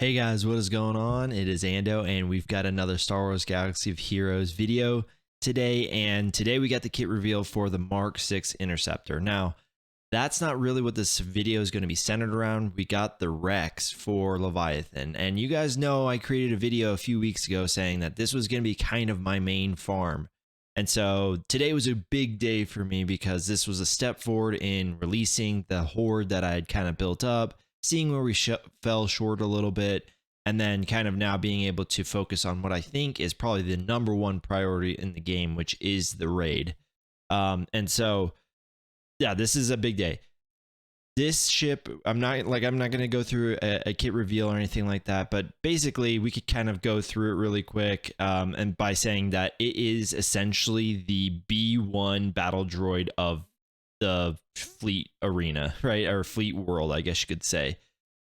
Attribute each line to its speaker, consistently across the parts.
Speaker 1: Hey guys, what is going on? It is Ando, and we've got another Star Wars Galaxy of Heroes video today. And today we got the kit reveal for the Mark 6 Interceptor. Now, that's not really what this video is going to be centered around. We got the Rex for Leviathan, and you guys know I created a video a few weeks ago saying that this was going to be kind of my main farm. And so today was a big day for me because this was a step forward in releasing the horde that I had kind of built up, seeing where we fell short a little bit, and then kind of now being able to focus on what I think is probably the number one priority in the game, which is the raid. And so, yeah, this is a big day. This ship, I'm not going to go through a kit reveal or anything like that, but basically we could kind of go through it really quick, and by saying that it is essentially the B1 battle droid of the fleet arena, right? Or fleet world, I guess you could say.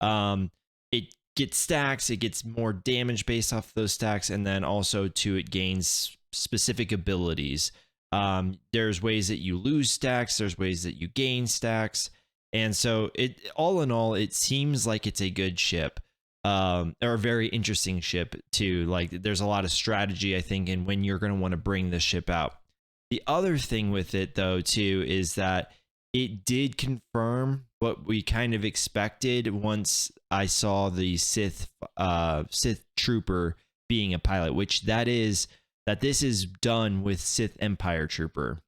Speaker 1: It gets stacks, it gets more damage based off those stacks, and then also it gains specific abilities. There's ways that you lose stacks, there's ways that you gain stacks, and so it all in all, it seems like it's a good ship. Or a very interesting ship too. Like, there's a lot of strategy, I think, in when you're going to want to bring this ship out. The other thing with it, though, too, is that it did confirm what we kind of expected once I saw the Sith Trooper being a pilot, which that this is done with Sith Empire Trooper.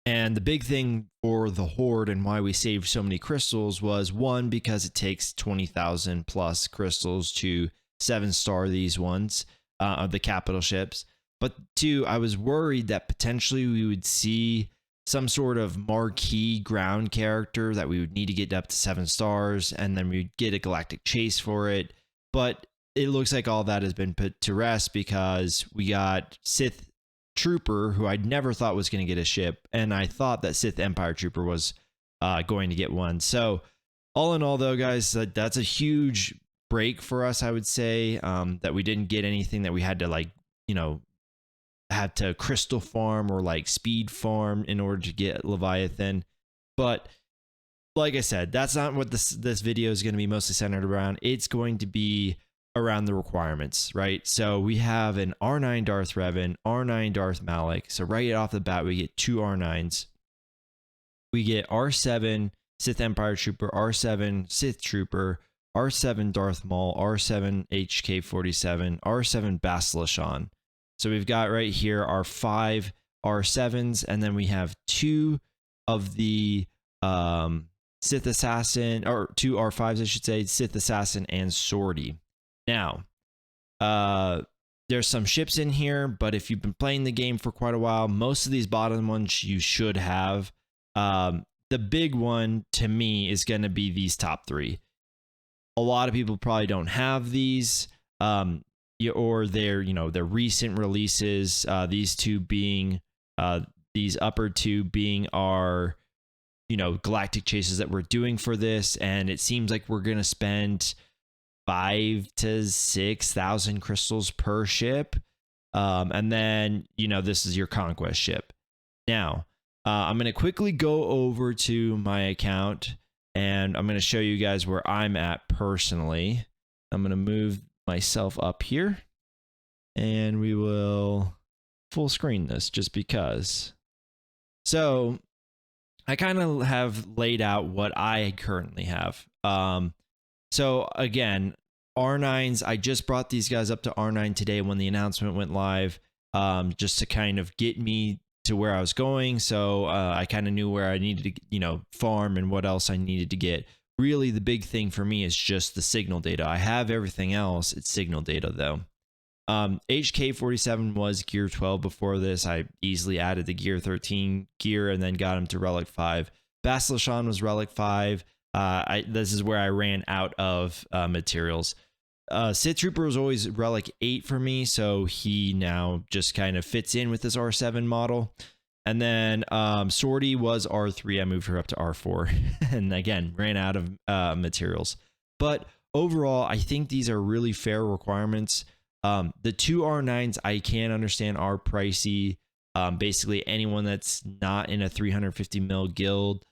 Speaker 1: And the big thing for the Horde and why we saved so many crystals was, one, because it takes 20,000 plus crystals to 7-star these ones, the capital ships. But two, I was worried that potentially we would see some sort of marquee ground character that we would need to get up to 7 stars, and then we'd get a galactic chase for it. But it looks like all that has been put to rest because we got Sith Trooper, who I'd never thought was going to get a ship, and I thought that Sith Empire Trooper was going to get one. So all in all, though, guys, that's a huge break for us, I would say, that we didn't get anything that we had to, had to crystal farm or speed farm in order to get Leviathan. But like I said, that's not what this video is going to be mostly centered around. It's going to be around the requirements, right? So we have an R9 Darth Revan, R9 Darth Malak. So right off the bat, we get 2 R9s. We get R7 Sith Empire Trooper, R7 Sith Trooper, R7 Darth Maul, R7 HK-47, R7 Basilishan. So we've got right here our 5 R7s, and then we have 2 of the Sith Assassin, or 2 R5s, I should say, Sith Assassin and Sortie. Now, there's some ships in here, but if you've been playing the game for quite a while, most of these bottom ones you should have. The big one to me is going to be these top 3. A lot of people probably don't have these. Or their recent releases, these upper 2 being our galactic chases that we're doing for this, and it seems like we're gonna spend 5,000 to 6,000 crystals per ship, and then this is your conquest ship. Now I'm gonna quickly go over to my account, and I'm gonna show you guys where I'm at personally. I'm gonna move myself up here, and we will full screen this just because. So I kind of have laid out what I currently have. So again, R9s, I just brought these guys up to R9 today when the announcement went live, just to kind of get me to where I was going. So I kind of knew where I needed to farm and what else I needed to get. Really, the big thing for me is just the signal data. I have everything else. It's signal data, though. HK-47 was gear 12 before this. I easily added the gear 13 gear and then got him to relic 5. Basilishan was relic 5. This is where I ran out of materials. Sith Trooper was always relic 8 for me, so he now just kind of fits in with this R7 model. And then Sortie was R3. I moved her up to R4 and again ran out of materials. But overall, I think these are really fair requirements. The 2 R9s I can understand are pricey. Basically anyone that's not in a 350 mil guild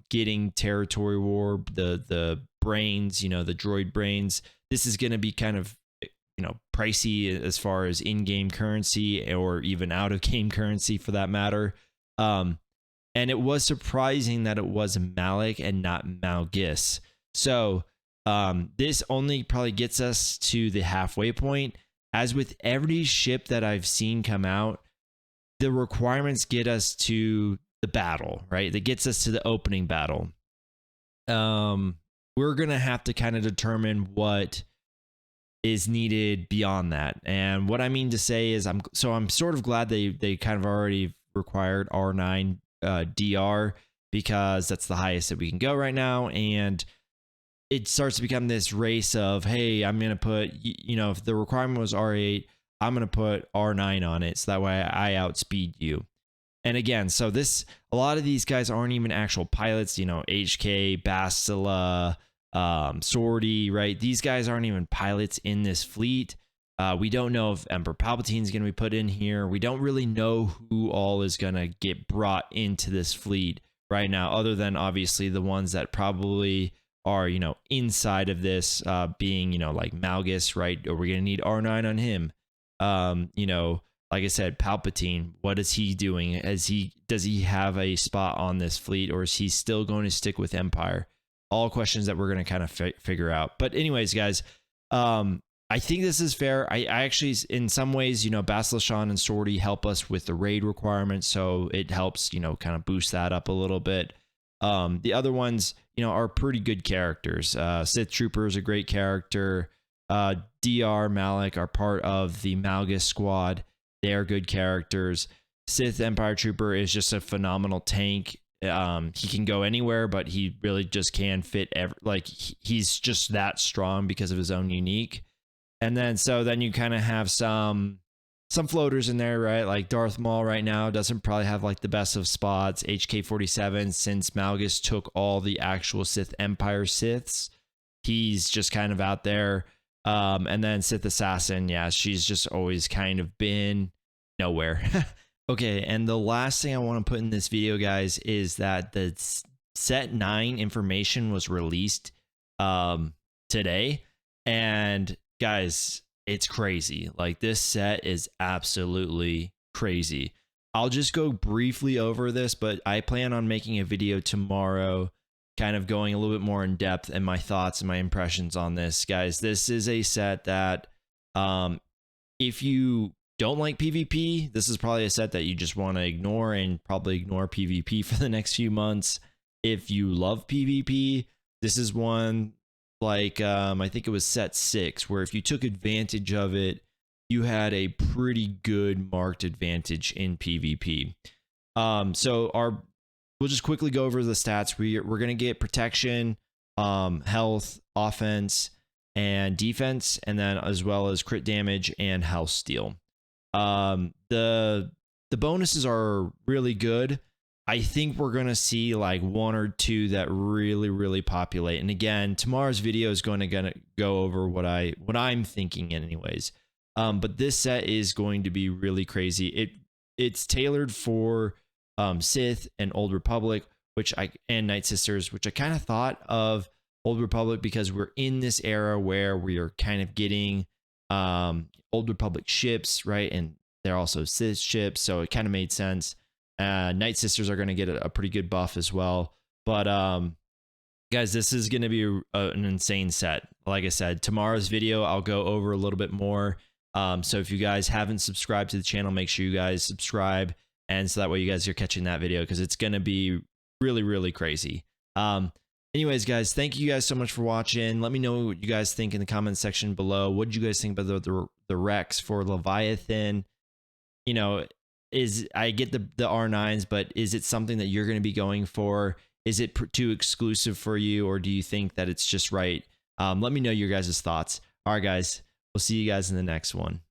Speaker 1: getting territory warp, the brains, you know, the droid brains. This is going to be kind of, you know, pricey as far as in-game currency or even out-of-game currency for that matter. And it was surprising that it was Malik and not Malgus. So this only probably gets us to the halfway point. As with every ship that I've seen come out, the requirements get us to the battle, right? That gets us to the opening battle. We're going to have to kind of determine what is needed beyond that. And what I mean to say is I'm sort of glad they kind of already required R9 DR, because that's the highest that we can go right now. And it starts to become this race of, hey, I'm going to put, you know, if the requirement was R8, I'm going to put R9 on it, so that way I outspeed you. And again, so a lot of these guys aren't even actual pilots, you know, HK, Bastila, Sortie, right? These guys aren't even pilots in this fleet. We don't know if Emperor Palpatine is going to be put in here. We don't really know who all is going to get brought into this fleet right now, other than obviously the ones that probably are, you know, inside of this, being, you know, like Malgus, right? Or we're going to need R9 on him. You know, like I said, Palpatine, what is he doing? Does he have a spot on this fleet, or is he still going to stick with Empire? All questions that we're going to kind of figure out. But anyways, guys, I think this is fair. I actually, in some ways, you know, Bastila Shan and Sortie help us with the raid requirements, so it helps, you know, kind of boost that up a little bit. The other ones, you know, are pretty good characters. Sith Trooper is a great character. DR, Malik are part of the Malgus squad. They are good characters. Sith Empire Trooper is just a phenomenal tank. He can go anywhere, but he really just can fit he's just that strong because of his own unique. And then then you kind of have some floaters in there, right? Like Darth Maul right now doesn't probably have like the best of spots. HK-47, since Malgus took all the actual Sith Empire Siths, he's just kind of out there. And then Sith Assassin, yeah, she's just always kind of been nowhere. Okay, and the last thing I want to put in this video, guys, is that the Set 9 information was released today. And guys, it's crazy. Like, this set is absolutely crazy. I'll just go briefly over this, but I plan on making a video tomorrow kind of going a little bit more in depth and my thoughts and my impressions on this. Guys, this is a set that if you don't like PvP, this is probably a set that you just want to ignore and probably ignore PvP for the next few months. If you love PvP, this is one like I think it was set 6, where if you took advantage of it, you had a pretty good marked advantage in PvP. We'll just quickly go over the stats. We're going to get protection, health, offense, and defense, and then as well as crit damage and health steal. The bonuses are really good. I think we're going to see like 1 or 2 that really populate. And again, tomorrow's video is going to go over what I'm thinking anyways. But this set is going to be really crazy. It's tailored for Sith and Old Republic, and Night Sisters, which I kind of thought of Old Republic because we're in this era where we are kind of getting Old Republic ships, right? And they're also Sith ships, so it kind of made sense. Night Sisters are going to get a pretty good buff as well. But guys, this is going to be an insane set. Like I said, tomorrow's video, I'll go over a little bit more. So if you guys haven't subscribed to the channel, make sure you guys subscribe. And so that way you guys are catching that video, because it's going to be really crazy. Anyways, guys, thank you guys so much for watching. Let me know what you guys think in the comments section below. What did you guys think about the Rex for Leviathan? You know, I get the R9s, but is it something that you're going to be going for? Is it too exclusive for you, or do you think that it's just right? Let me know your guys' thoughts. All right, guys, we'll see you guys in the next one.